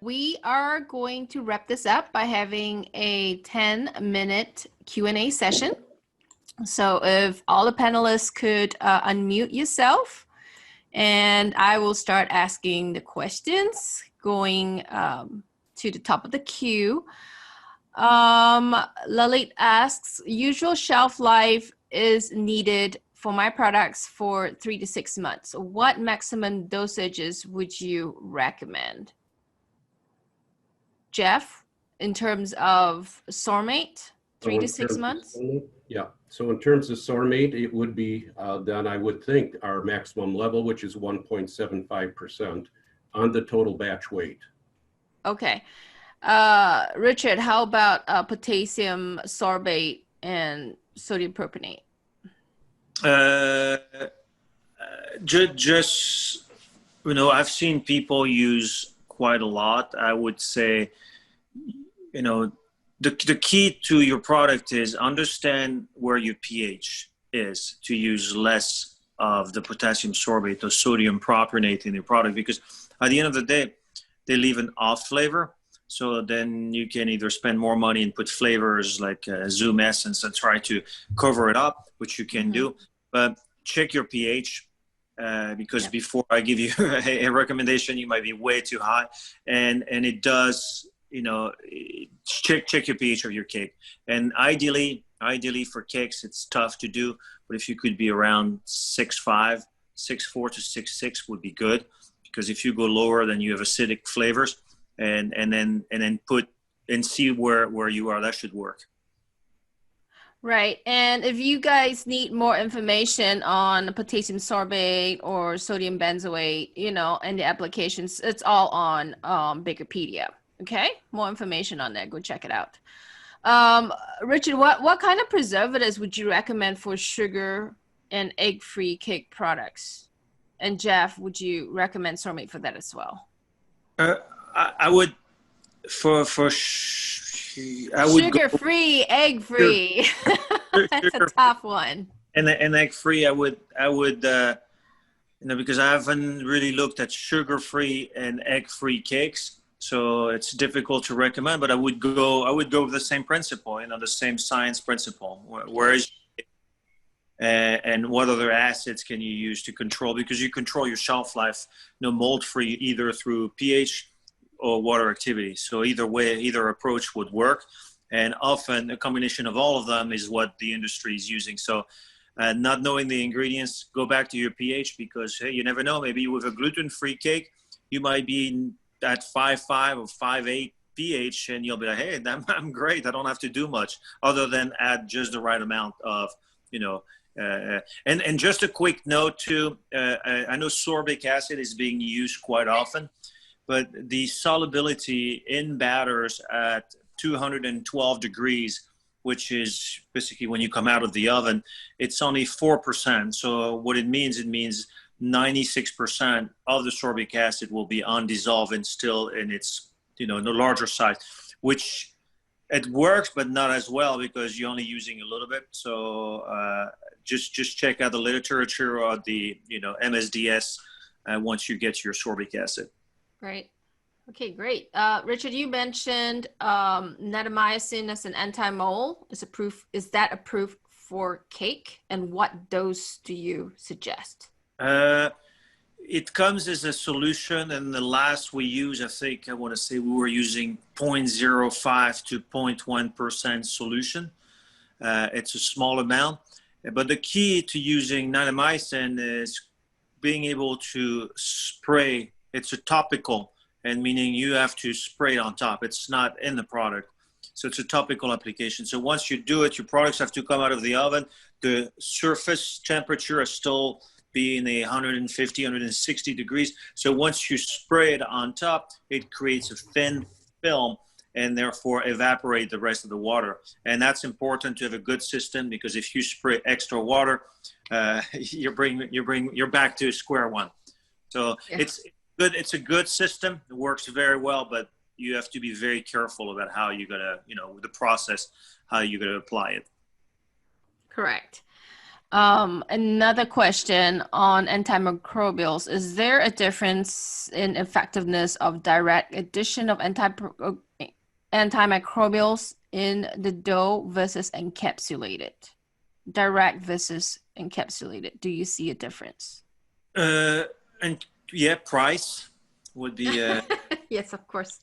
we are going to wrap this up by having a 10-minute Q&A session. So if all the panelists could unmute yourself, and I will start asking the questions, going to the top of the queue. Lalit asks, usual shelf life is needed for my products for 3 to 6 months. What maximum dosages would you recommend? Jeff, in terms of sourmate, 3 to 6 months? Yeah, so in terms of sourmate, it would be then I would think our maximum level, which is 1.75% on the total batch weight. Okay. Richard, how about potassium sorbate and sodium propionate? Just, I've seen people use quite a lot. I would say, the key to your product is understand where your pH is to use less of the potassium sorbate or sodium propionate in your product, because at the end of the day, they leave an off flavor. So then you can either spend more money and put flavors like Zoom Essence and try to cover it up, which you can do. But check your pH because before I give you a recommendation, you might be way too high. And it does, check your pH of your cake. And ideally for cakes, it's tough to do. But if you could be around 6.5, 6.4 to 6.6 would be good. Because if you go lower, then you have acidic flavors. And then put and see where you are. That should work. Right. And if you guys need more information on potassium sorbate or sodium benzoate, and the applications, it's all on BAKERpedia. Okay. More information on that. Go check it out. Richard, what kind of preservatives would you recommend for sugar and egg-free cake products? And Jeff, would you recommend sourmate for that as well? I would sugar-free, egg-free. That's a tough one. And egg-free, I would because I haven't really looked at sugar-free and egg-free cakes, so it's difficult to recommend. But I would go with the same principle, the same science principle. Whereas and what other acids can you use to control? Because you control your shelf life, mold-free either through pH or water activity. So either way, either approach would work. And often a combination of all of them is what the industry is using. So not knowing the ingredients, go back to your pH because, hey, you never know. Maybe with a gluten-free cake, you might be at 5.5 or 5.8 pH and you'll be like, hey, I'm great. I don't have to do much other than add just the right amount of, and just a quick note too, I know sorbic acid is being used quite often. But the solubility in batters at 212 degrees, which is basically when you come out of the oven, it's only 4%. So what it means 96% of the sorbic acid will be undissolved and still in its, the larger size, which it works, but not as well because you're only using a little bit. So just check out the literature or the, MSDS once you get your sorbic acid. Great. Okay, great. Richard, you mentioned natamycin as an anti-mole. Is that approved for cake? And what dose do you suggest? It comes as a solution, and the last we use, we were using 0.05 to 0.1% solution. It's a small amount, but the key to using natamycin is being able to spray. It's a topical, and meaning you have to spray it on top. It's not in the product. So it's a topical application. So once you do it, your products have to come out of the oven. The surface temperature is still being 150, 160 degrees. So once you spray it on top, it creates a thin film and therefore evaporate the rest of the water. And that's important to have a good system because if you spray extra water, you're back to square one. So it's good. It's a good system. It works very well, but you have to be very careful about how you're gonna, the process, how you're gonna apply it. Correct. Another question on antimicrobials. Is there a difference in effectiveness of direct addition of antimicrobials in the dough versus encapsulated? Direct versus encapsulated. Do you see a difference? And yeah, price would be Yes, of course.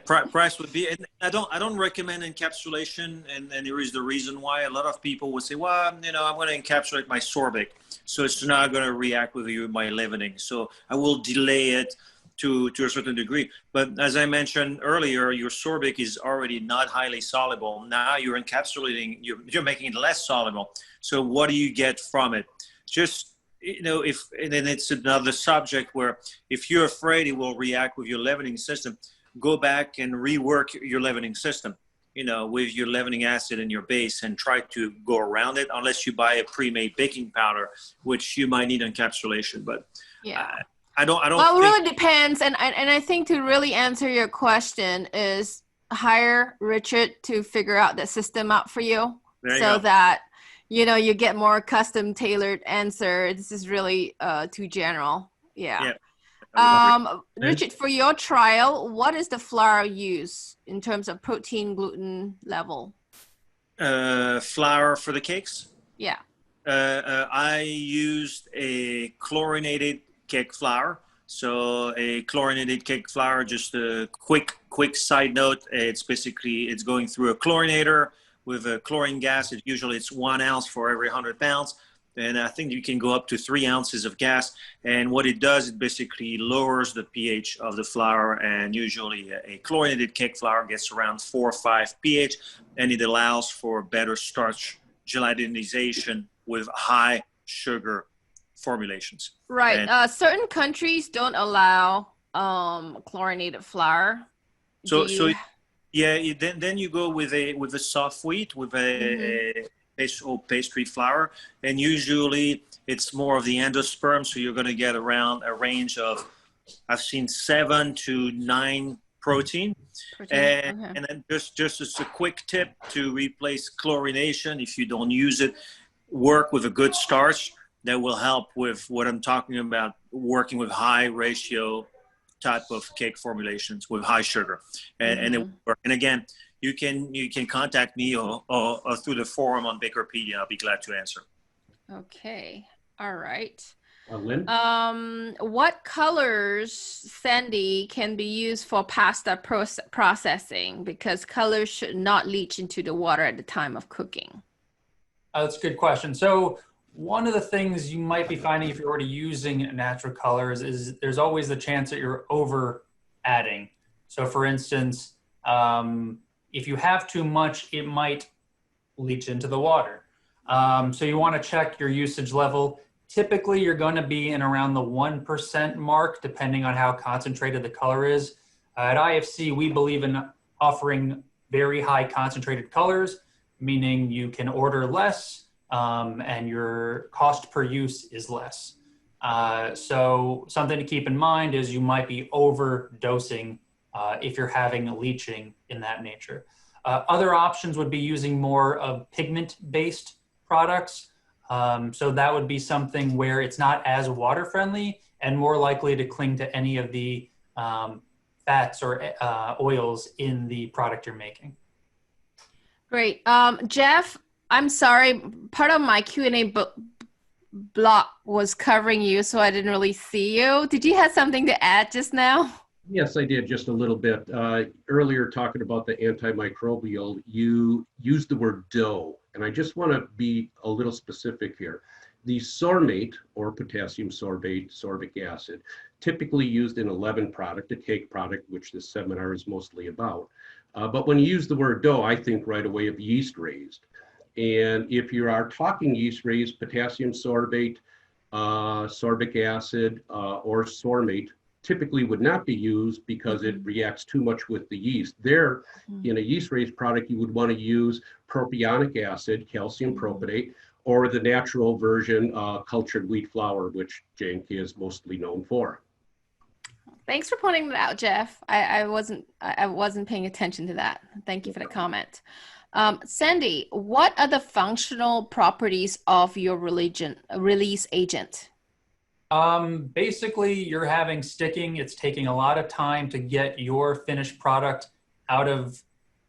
price would be, and I don't recommend encapsulation, and here is the reason why. A lot of people would say, well, I'm going to encapsulate my sorbate, so it's not going to react with my leavening, so I will delay it to a certain degree. But as I mentioned earlier, your sorbate is already not highly soluble. Now you're encapsulating, you're making it less soluble. So what do you get from it? Just and then it's another subject where if you're afraid it will react with your leavening system, go back and rework your leavening system, with your leavening acid and your base, and try to go around it, unless you buy a pre-made baking powder, which you might need encapsulation. But yeah, I don't. Well, it really depends, and I think to really answer your question is hire Richard to figure out that system out for you, so that you get more custom tailored answer. This is really too general. Yeah. Richard, for your trial, what is the flour used in terms of protein, gluten level? Flour for the cakes? Yeah. I used a chlorinated cake flour. So a chlorinated cake flour, just a quick side note, it's going through a chlorinator with a chlorine gas. Usually it's 1 ounce for every 100 pounds. And I think you can go up to 3 ounces of gas. And what it does, it basically lowers the pH of the flour. And usually a chlorinated cake flour gets around 4 or 5 pH. And it allows for better starch gelatinization with high sugar formulations. Right. Certain countries don't allow chlorinated flour. Then you go with a soft wheat, with a pastry flour, and usually it's more of the endosperm, so you're going to get around a range of, I've seen 7 to 9 protein. And then just as a quick tip to replace chlorination, if you don't use it, work with a good starch that will help with what I'm talking about, working with high ratio type of cake formulations with high sugar, and it will work. And again, you can contact me or through the forum on BAKERpedia. I'll be glad to answer. Okay. All right. Lynn? What colors, Sandy, can be used for pasta processing? Because colors should not leach into the water at the time of cooking. That's a good question. So one of the things you might be finding if you're already using natural colors is there's always the chance that you're over adding. So for instance, if you have too much, it might leach into the water. So you want to check your usage level. Typically, you're going to be in around the 1% mark, depending on how concentrated the color is. At IFC, we believe in offering very high concentrated colors, meaning you can order less and your cost per use is less. So something to keep in mind is you might be overdosing if you're having leaching in that nature. Other options would be using more of pigment-based products. So that would be something where it's not as water-friendly and more likely to cling to any of the fats or oils in the product you're making. Great. Jeff, I'm sorry. Part of my Q&A block was covering you, so I didn't really see you. Did you have something to add just now? Yes, I did, just a little bit. Earlier, talking about the antimicrobial, you used the word dough, and I just want to be a little specific here. The sorbate, or potassium sorbate, sorbic acid, typically used in a leaven product, a cake product, which this seminar is mostly about. But when you use the word dough, I think right away of yeast-raised. And if you are talking yeast-raised, potassium sorbate, sorbic acid, or sorbate, typically would not be used because it reacts too much with the yeast. There, in a yeast-raised product, you would want to use propionic acid, calcium propionate, or the natural version, cultured wheat flour, which J&K is mostly known for. Thanks for pointing that out, Jeff. I wasn't paying attention to that. Thank you for the comment. Sandy, what are the functional properties of your release agent? Basically, you're having sticking. It's taking a lot of time to get your finished product out of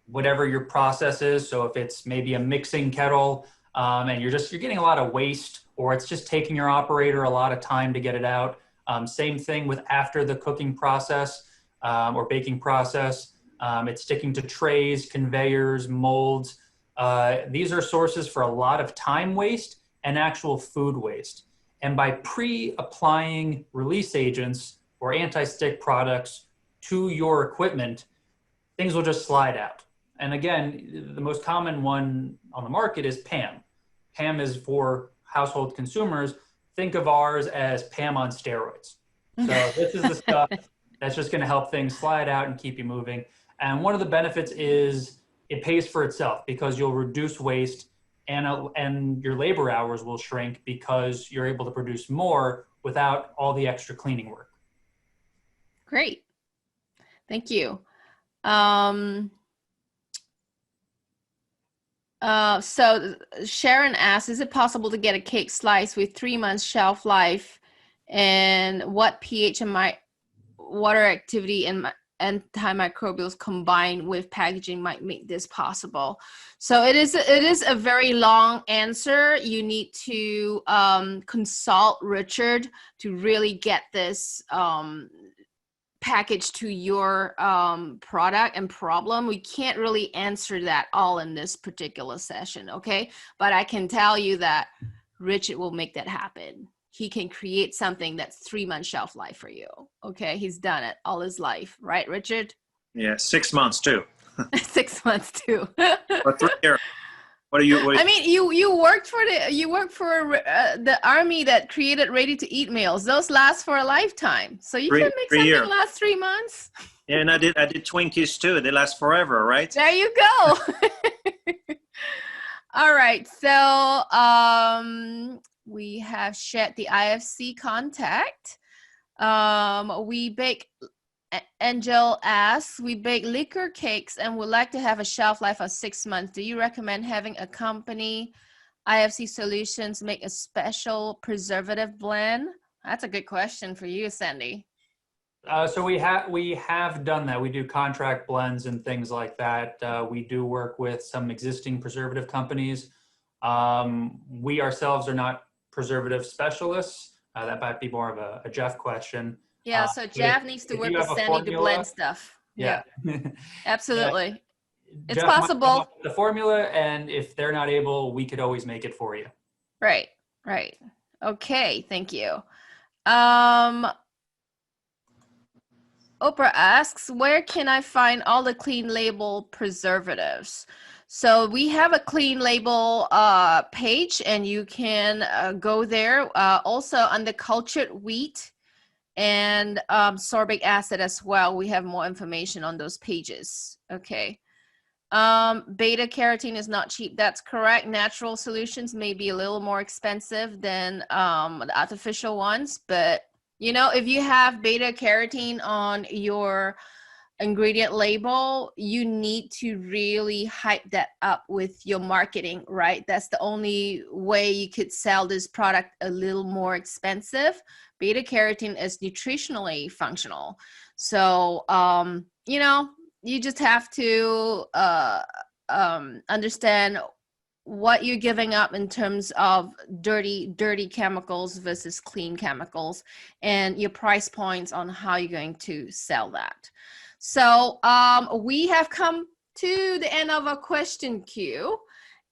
whatever your process is. So if it's maybe a mixing kettle, and you're getting a lot of waste, or it's just taking your operator a lot of time to get it out. Same thing with after the cooking process or baking process. It's sticking to trays, conveyors, molds. These are sources for a lot of time waste and actual food waste. And by pre-applying release agents or anti-stick products to your equipment, things will just slide out. And again, the most common one on the market is PAM. PAM is for household consumers. Think of ours as PAM on steroids. So this is the stuff that's just going to help things slide out and keep you moving. And one of the benefits is it pays for itself because you'll reduce waste and your labor hours will shrink because you're able to produce more without all the extra cleaning work. Great. Thank you. So Sharon asks, is it possible to get a cake slice with 3 months shelf life? And what pH and water activity and antimicrobials combined with packaging might make this possible? So it is a very long answer. You need to consult Richard to really get this package to your product and problem. We can't really answer that all in this particular session, okay? But I can tell you that Richard will make that happen. He can create something that's 3 months shelf life for you, okay? He's done it all his life, right, Richard? Yeah, 6 months too. 6 months too. Or 3 years. What are you? I mean, you worked for the army that created ready-to-eat meals. Those last for a lifetime. So you can make something last 3 months. Yeah, and I did Twinkies too. They last forever, right? There you go. All right. So we have shared the IFC contact. We bake. Angel asks, we bake liquor cakes and would like to have a shelf life of 6 months. Do you recommend having a company, IFC Solutions, make a special preservative blend? That's a good question for you, Sandy. So we have done that. We do contract blends and things like that. We do work with some existing preservative companies. We ourselves are not preservative specialists. That might be more of a Jeff question. Yeah, so Jeff needs to work with Sandy to blend stuff. Yeah. Absolutely. It's Jeff possible. The formula, and if they're not able, we could always make it for you. Right. Okay, thank you. Oprah asks, where can I find all the clean label preservatives? So we have a clean label page, and you can go there. Also on the cultured wheat and sorbic acid as well. We have more information on those pages. Okay. Beta carotene is not cheap. That's correct. Natural solutions may be a little more expensive than the artificial ones, but you know, if you have beta carotene on your ingredient label, you need to really hype that up with your marketing, right? That's the only way you could sell this product a little more expensive. Beta carotene is nutritionally functional. So, you know, you just have to understand what you're giving up in terms of dirty chemicals versus clean chemicals, and your price points on how you're going to sell that. So we have come to the end of our question queue,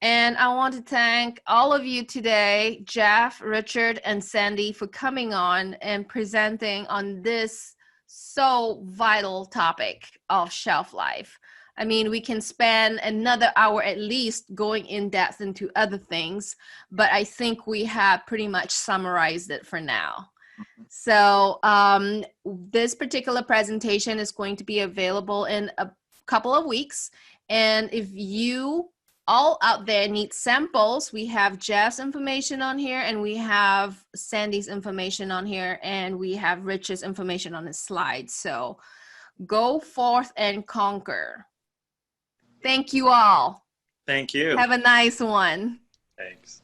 and I want to thank all of you today, Jeff, Richard, and Sandy, for coming on and presenting on this so vital topic of shelf life. I mean, we can spend another hour at least going in depth into other things, but I think we have pretty much summarized it for now. So this particular presentation is going to be available in a couple of weeks. And if you all out there need samples, we have Jeff's information on here, and we have Sandy's information on here, and we have Rich's information on the slide. So go forth and conquer. Thank you all. Thank you. Have a nice one. Thanks.